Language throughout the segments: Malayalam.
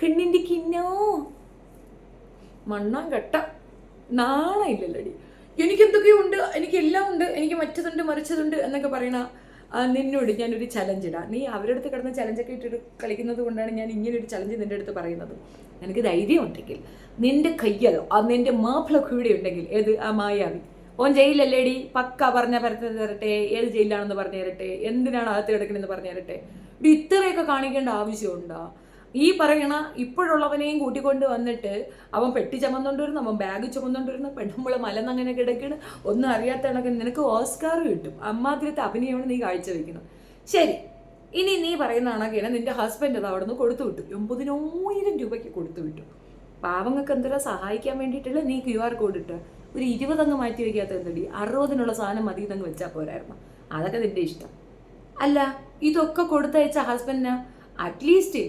പെണ്ണിൻ്റെ കിന്നോ മണ്ണാൻ കെട്ട നാണയില്ലല്ലടി. എനിക്കെന്തൊക്കെയോ ഉണ്ട്, എനിക്കെല്ലാം ഉണ്ട്, എനിക്ക് മറ്റതുണ്ട് മറിച്ചതുണ്ട് എന്നൊക്കെ പറയണ നിന്നോട് ഞാനൊരു ചലഞ്ച് ഇടാം. നീ അവരുടെ അടുത്ത് കിടന്ന് ചലഞ്ചൊക്കെ ഇട്ടിട്ട് കളിക്കുന്നത് കൊണ്ടാണ് ഞാൻ ഇങ്ങനൊരു ചലഞ്ച് നിൻ്റെ അടുത്ത് പറയുന്നത്. എനിക്ക് ധൈര്യം ഉണ്ടെങ്കിൽ നിന്റെ കയ്യലോ നിന്റെ മാപ്പിളൊക്കെ ഇവിടെ ഉണ്ടെങ്കിൽ ഏത് ആ മായാവി ഓൻ ജയിലല്ലേടി പക്ക പറഞ്ഞ പറഞ്ഞു തരട്ടെ, ഏത് ജയിലാണെന്ന് പറഞ്ഞു തരട്ടെ, എന്തിനാണ് അകത്ത് കിടക്കണമെന്ന് പറഞ്ഞു തരട്ടെ. ഇത്രയൊക്കെ കാണിക്കേണ്ട ആവശ്യമുണ്ടോ? ഈ പറയണ ഇപ്പോഴുള്ളവനെയും കൂട്ടിക്കൊണ്ട് വന്നിട്ട് അവൻ പെട്ടി ചുമന്നുകൊണ്ടിരുന്നു, അവൻ ബാഗ് ചുമന്നുകൊണ്ടിരുന്നു, പെണ്ണുമ്പളെ മലന്നങ്ങനെ കിടക്കണം, ഒന്നും അറിയാത്ത കണക്ക് നിനക്ക് ഓസ്കാർ കിട്ടും. അമ്മാതിരത്തെ അഭിനയമാണ് നീ കാഴ്ചവെക്കുന്നത്. ശരി, ഇനി നീ പറയുന്ന കണക്കിന് നിന്റെ ഹസ്ബൻഡ് അത് അവിടെ നിന്ന് കൊടുത്തു വിട്ടു, 90,000 രൂപയ്ക്ക് കൊടുത്തു വിട്ടു. പാവങ്ങൾക്ക് എന്തെല്ലാം സഹായിക്കാൻ വേണ്ടിയിട്ടല്ല നീ QR കോഡ് ഇട്ട് ഒരു 20 അങ്ങ് മാറ്റി വയ്ക്കാത്ത എന്തടി, 60-നുള്ള സാധനം മതി എന്നങ്ങ് വെച്ചാൽ പോരായിരുന്നു. അതൊക്കെ നിന്റെ ഇഷ്ടം. അല്ല, ഇതൊക്കെ കൊടുത്തയച്ച ഹസ്ബൻഡിന് അറ്റ്ലീസ്റ്റ്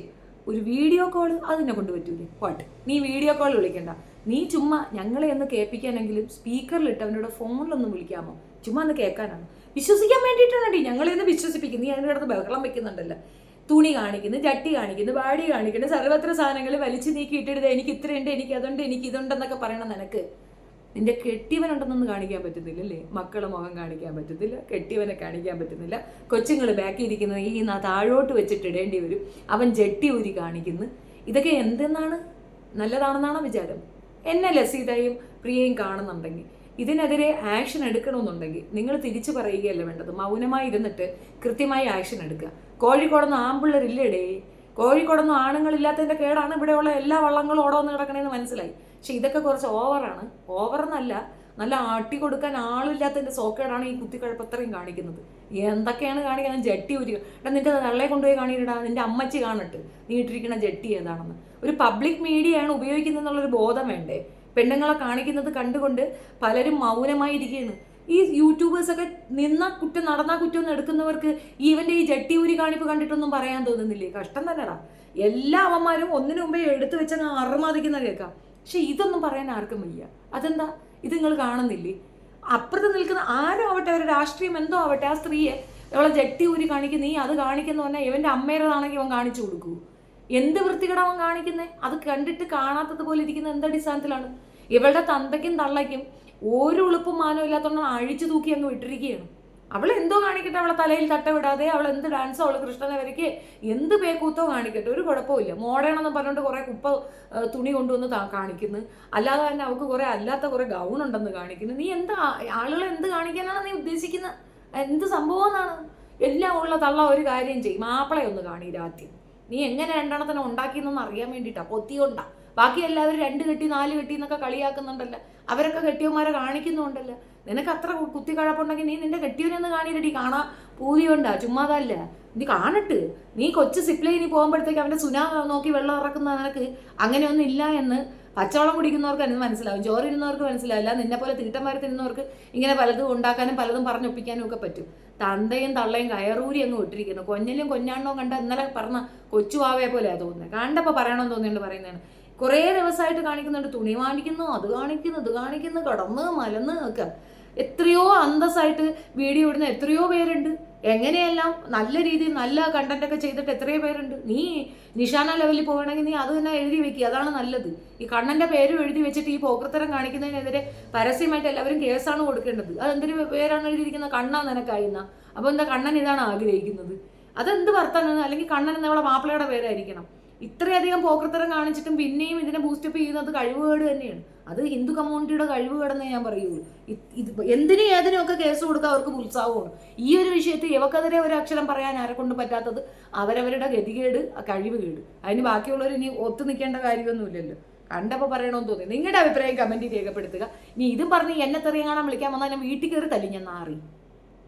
ഒരു വീഡിയോ കോൾ അതിനെ കൊണ്ട് പറ്റൂലേ? പോട്ടെ, നീ വീഡിയോ കോൾ വിളിക്കണ്ട, നീ ചുമ്മാ ഞങ്ങളെ ഒന്ന് കേൾപ്പിക്കാനെങ്കിലും സ്പീക്കറിലിട്ട് അവനോട് ഫോണിലൊന്നും വിളിക്കാമോ? ചുമ്മാ ഒന്ന് കേൾക്കാനാണ്, വിശ്വസിക്കാൻ വേണ്ടിയിട്ടാണടി ഞങ്ങളെ ഒന്ന് വിശ്വസിപ്പിക്കുന്നത്. നീ അതിൻ്റെ കിടന്ന് ബഹളം വെക്കുന്നുണ്ടല്ലോ, തുണി കാണിക്കുന്നു, ചട്ടി കാണിക്കുന്നു, ബാഡി കാണിക്കുന്നു, സർവത്ര സാധനങ്ങൾ വലിച്ചു നീക്കി ഇട്ടിടുക, എനിക്ക് ഇത്രയുണ്ട്, എനിക്ക് അതുണ്ട്, എനിക്ക് ഇതുണ്ടെന്നൊക്കെ പറയണം. നിനക്ക് നിന്റെ കെട്ടിയവനുണ്ടെന്നൊന്നും കാണിക്കാൻ പറ്റുന്നില്ല അല്ലേ? മക്കളെ മുഖം കാണിക്കാൻ പറ്റുന്നില്ല, കെട്ടിയവനെ കാണിക്കാൻ പറ്റുന്നില്ല, കൊച്ചുങ്ങൾ ബാക്കി ഇരിക്കുന്നത് ഈ താഴോട്ട് വെച്ചിട്ട് ഇടേണ്ടി വരും, അവൻ ജട്ടി ഊരി കാണിക്കുന്നു. ഇതൊക്കെ എന്തെന്നാണ്, നല്ലതാണെന്നാണോ വിചാരം? എന്നെ ലസീതയും പ്രിയയും കാണുന്നുണ്ടെങ്കിൽ ഇതിനെതിരെ ആക്ഷൻ എടുക്കണമെന്നുണ്ടെങ്കിൽ നിങ്ങൾ തിരിച്ചു പറയുകയല്ല വേണ്ടത്, മൗനമായി ഇരുന്നിട്ട് കൃത്യമായി ആക്ഷൻ എടുക്കുക. കോഴിക്കോടൊന്നും ആമ്പിള്ളേരില്ലേടേ, കോഴിക്കോടൊന്നും ആണുങ്ങളില്ലാത്തതിൻ്റെ കേടാണ് ഇവിടെയുള്ള എല്ലാ വള്ളങ്ങളും ഓടോന്ന് കിടക്കണേന്ന് മനസ്സിലായി. പക്ഷെ ഇതൊക്കെ കുറച്ച് ഓവറാണ്. ഓവറെന്നല്ല, നല്ല ആട്ടി കൊടുക്കാൻ ആളില്ലാത്തതിൻ്റെ സോക്കേടാണ് ഈ കുത്തിക്കഴപ്പത്രയും കാണിക്കുന്നത്. എന്തൊക്കെയാണ് കാണിക്കുന്നത്? ജട്ടി ഊരി നിന്റെ തള്ളയെ കൊണ്ടുപോയി കാണിയിടാ, നിന്റെ അമ്മച്ചി കാണട്ടെ നീ ഇട്ടിരിക്കുന്ന ജട്ടി ഏതാണെന്ന്. ഒരു പബ്ലിക് മീഡിയയാണ് ഉപയോഗിക്കുന്നതെന്നുള്ളൊരു ബോധം വേണ്ടേ? പെണ്ണുങ്ങളെ കാണിക്കുന്നത് കണ്ടുകൊണ്ട് പലരും മൗനമായിരിക്കുകയാണ്. ഈ യൂട്യൂബേഴ്സൊക്കെ നിന്ന കുറ്റം നടന്ന കുറ്റം എടുക്കുന്നവർക്ക് ഇവന്റെ ഈ ജട്ടി ഊരി കാണിപ്പ് കണ്ടിട്ടൊന്നും പറയാൻ തോന്നുന്നില്ലേ? കഷ്ടം തന്നെടാ. എല്ലാ അവന്മാരും ഒന്നിനു മുമ്പേ എടുത്തു വെച്ചങ്ങ് അറുമാദിക്കുന്ന കേൾക്കാം. പക്ഷെ ഇതൊന്നും പറയാൻ ആർക്കും വയ്യ. അതെന്താ? ഇത് നിങ്ങൾ കാണുന്നില്ലേ? അപ്പുറത്ത് നിൽക്കുന്ന ആരും ആവട്ടെ, അവരുടെ രാഷ്ട്രീയം എന്തോ ആവട്ടെ, ആ സ്ത്രീയെ അവളെ ജട്ടി ഊരി കാണിക്കുന്ന, നീ അത് കാണിക്കുന്ന പറഞ്ഞാൽ ഇവന്റെ അമ്മേരതാണെങ്കിൽ അവൻ കാണിച്ചു കൊടുക്കൂ. എന്ത് വൃത്തികേടാ അവൻ കാണിക്കുന്നത്? അത് കണ്ടിട്ട് കാണാത്തതുപോലെ ഇരിക്കുന്ന എന്തടിസ്ഥാനത്തിലാണ്? ഇവളുടെ തന്തയ്ക്കും തള്ളയ്ക്കും ഒരു ഉളുപ്പും മാനവും ഇല്ലാത്തതുകൊണ്ട് അഴിച്ചു തൂക്കി അങ്ങ് വിട്ടിരിക്കുകയാണ്. അവൾ എന്തോ കാണിക്കട്ടെ, അവളെ തലയിൽ തട്ട വിടാതെ അവൾ എന്ത് ഡാൻസോ, അവൾ കൃഷ്ണനെ വരയ്ക്ക് എന്ത് പേക്കൂത്തോ കാണിക്കട്ടെ, ഒരു കുഴപ്പമില്ല. മോഡേണെന്ന് പറഞ്ഞുകൊണ്ട് കുറെ കുപ്പ തുണി കൊണ്ടുവന്ന് കാണിക്കുന്നു, അല്ലാതെ തന്നെ അവൾക്ക് കുറെ അല്ലാത്ത കുറെ ഗൗൺ ഉണ്ടെന്ന് കാണിക്കുന്നു. നീ എന്താ ആളുകളെ എന്ത് കാണിക്കാനാണ് നീ ഉദ്ദേശിക്കുന്നത്? എന്ത് സംഭവം എന്നാണ്? എല്ലാം ഉള്ള തള്ള ഒരു കാര്യം ചെയ്യും, മാപ്പിളയെ ഒന്ന് കാണീരാദ്യം. നീ എങ്ങനെ രണ്ടെണ്ണത്തിനെ ഉണ്ടാക്കിയെന്നൊന്ന് അറിയാൻ വേണ്ടിയിട്ടാ, പൊത്തിയോണ്ടാ. ബാക്കി എല്ലാവരും 2 കെട്ടി 4 കെട്ടി എന്നൊക്കെ കളിയാക്കുന്നുണ്ടല്ലോ, അവരൊക്കെ കെട്ടിയവന്മാരെ കാണിക്കുന്നുണ്ടല്ലോ. നിനക്ക് അത്ര കുത്തിക്കഴപ്പുണ്ടെങ്കിൽ നീ നിന്റെ കെട്ടിയവനെന്ന് കാണിയിരടി, കാണാ പൂതിയുണ്ടാ, ചുമ്മാതല്ല. നീ കാണട്ട്. നീ കൊച്ചു സിപ്ലൈനി പോകുമ്പോഴത്തേക്ക് അവൻ്റെ സുനാ നോക്കി വെള്ളം ഇറക്കുന്ന നിനക്ക് അങ്ങനെയൊന്നും ഇല്ല എന്ന് പച്ചവെള്ളം കുടിക്കുന്നവർക്ക് അതിന് മനസ്സിലാവും, ചോറിരുന്നവർക്ക് മനസ്സിലാവില്ല. നിന്നെ പോലെ തീട്ടന്മാരെ തിന്നുന്നവർക്ക് ഇങ്ങനെ പലതും ഉണ്ടാക്കാനും പലതും പറഞ്ഞൊപ്പിക്കാനും ഒക്കെ പറ്റും. തന്തയും തള്ളയും കയറൂരി അങ്ങ് വിട്ടിരിക്കുന്നു. കൊഞ്ഞലും കൊഞ്ഞാണ്ടോ കണ്ട ഇന്നലെ പറഞ്ഞ കൊച്ചുവാവയെ പോലെയാണ് തോന്നുന്നത്. കണ്ടപ്പോൾ പറയണമെന്ന് തോന്നിയുണ്ട് പറയുന്നതാണ്. കുറേ ദിവസമായിട്ട് കാണിക്കുന്നുണ്ട്, തുണി കാണിക്കുന്നു, അത് കാണിക്കുന്നു, ഇത് കാണിക്കുന്നു, കടന്ന് മലന്ന് ഒക്കെ. എത്രയോ അന്തസ്സായിട്ട് വീഡിയോ ഇടുന്ന എത്രയോ പേരുണ്ട്. എങ്ങനെയെല്ലാം നല്ല രീതിയിൽ നല്ല കണ്ടന്റ് ഒക്കെ ചെയ്തിട്ട് എത്രയോ പേരുണ്ട്. നീ നിഷാന ലെവലിൽ പോകണമെങ്കിൽ നീ അത് തന്നെ എഴുതി വെക്കുക, അതാണ് നല്ലത്. ഈ കണ്ണന്റെ പേരും എഴുതി വെച്ചിട്ട് ഈ പോക്കൃത്തരം കാണിക്കുന്നതിനെതിരെ പരസ്യമായിട്ട് എല്ലാവരും കേസാണ് കൊടുക്കേണ്ടത്. അതെന്തൊരു പേരാണ് എഴുതിയിരിക്കുന്നത്? കണ്ണാ നിനക്കായിന്ന. അപ്പോൾ എന്താ കണ്ണൻ ഇതാണ് ആഗ്രഹിക്കുന്നത്? അതെന്ത് വർത്താനം? അല്ലെങ്കിൽ കണ്ണൻ എന്നവളെ മാപ്പിളയുടെ പേരായിരിക്കണം. ഇത്രയധികം പോക്കൃത്തരം കാണിച്ചിട്ടും പിന്നെയും ഇതിനെ ബൂസ്റ്റപ്പ് ചെയ്യുന്നത് കഴിവുകേട് തന്നെയാണ്. അത് ഹിന്ദു കമ്മ്യൂണിറ്റിയുടെ കഴിവുകേടെന്നേ ഞാൻ പറയുള്ളൂ. എന്തിനും ഏതിനും ഒക്കെ കേസ് കൊടുക്കുക അവർക്ക് ഉത്സാഹമാണ്. ഈ ഒരു വിഷയത്തിൽ ഇവക്കെതിരെ ഒരു അക്ഷരം പറയാൻ ആരെ കൊണ്ട് പറ്റാത്തത് അവരവരുടെ ഗതികേട്, കഴിവുകേട്. അതിന് ബാക്കിയുള്ളവർ ഇനി ഒത്തു നിൽക്കേണ്ട കാര്യമൊന്നുമില്ലല്ലോ. കണ്ടപ്പോൾ പറയണമെന്ന് തോന്നി. നിങ്ങളുടെ അഭിപ്രായം കമൻറ്റിൽ രേഖപ്പെടുത്തുക. ഇനി ഇതും പറഞ്ഞ് എന്നെ തെറിയ കാണാൻ വിളിക്കാൻ വന്നാൽ ഞാൻ വീട്ടിൽ കയറി തല്ലി ഞാൻ നാറി.